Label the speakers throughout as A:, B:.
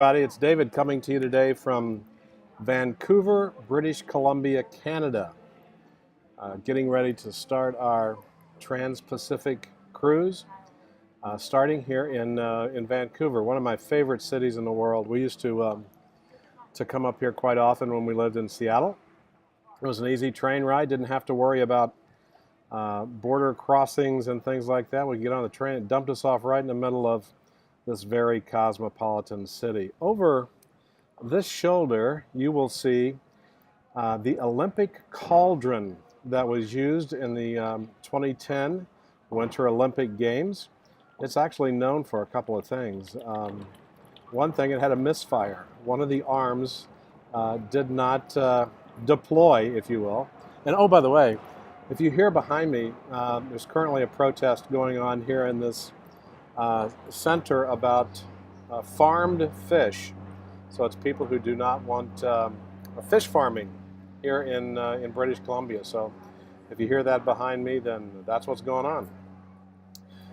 A: Everybody, it's David coming to you today from Vancouver, British Columbia, Canada. Getting ready to start our Trans-Pacific cruise, starting here in Vancouver, one of my favorite cities in the world. We used to come up here quite often when we lived in Seattle. It was an easy train ride, didn't have to worry about border crossings and things like that. We could get on the train, it dumped us off right in the middle of this very cosmopolitan city. Over this shoulder, you will see the Olympic cauldron that was used in the 2010 Winter Olympic Games. It's actually known for a couple of things. One thing, it had a misfire. One of the arms did not deploy, if you will. And oh, by the way, if you hear behind me, there's currently a protest going on here in this center about farmed fish. So it's people who do not want fish farming here in British Columbia. So if you hear that behind me, then that's what's going on.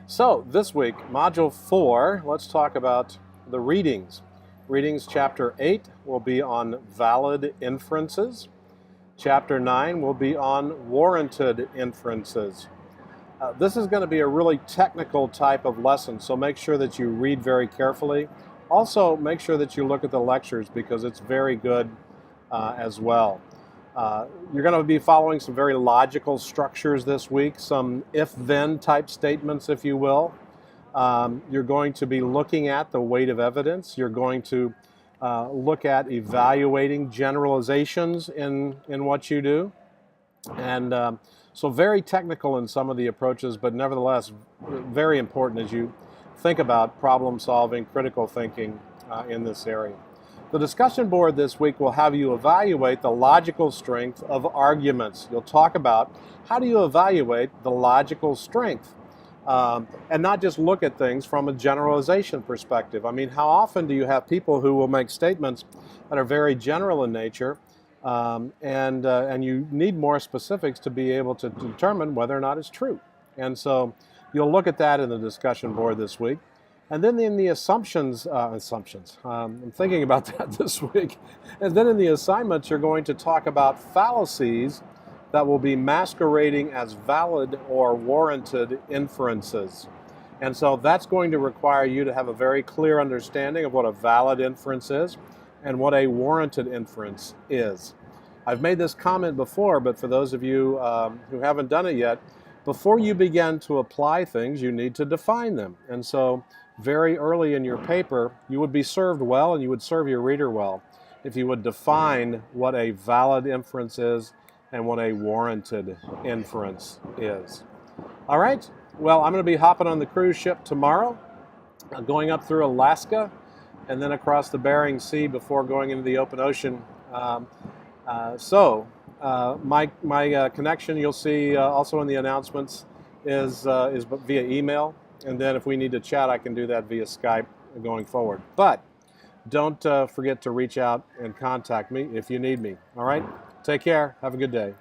A: So this week, Module 4, let's talk about the readings. Readings Chapter 8 will be on valid inferences. Chapter 9 will be on warranted inferences. This is going to be a really technical type of lesson, so make sure that you read very carefully. Also, make sure that you look at the lectures because it's very good as well. You're going to be following some very logical structures this week, some if-then type statements, if you will. You're going to be looking at the weight of evidence. You're going to look at evaluating generalizations in what you do. And so very technical in some of the approaches, but nevertheless very important as you think about problem solving, critical thinking in this area. The discussion board this week will have you evaluate the logical strength of arguments. You'll talk about how do you evaluate the logical strength and not just look at things from a generalization perspective. I mean, how often do you have people who will make statements that are very general in nature and you need more specifics to be able to determine whether or not it's true. And so you'll look at that in the discussion board this week. And then in the assumptions, I'm thinking about that this week. And then in the assignments, you're going to talk about fallacies that will be masquerading as valid or warranted inferences. And so that's going to require you to have a very clear understanding of what a valid inference is and what a warranted inference is. I've made this comment before, but for those of you who haven't done it yet, before you begin to apply things, you need to define them. And so very early in your paper, you would be served well and you would serve your reader well if you would define what a valid inference is and what a warranted inference is. All right, well, I'm going to be hopping on the cruise ship tomorrow, going up through Alaska, and then across the Bering Sea before going into the open ocean. My connection, you'll see also in the announcements, is via email. And then if we need to chat, I can do that via Skype going forward. But don't forget to reach out and contact me if you need me. All right? Take care. Have a good day.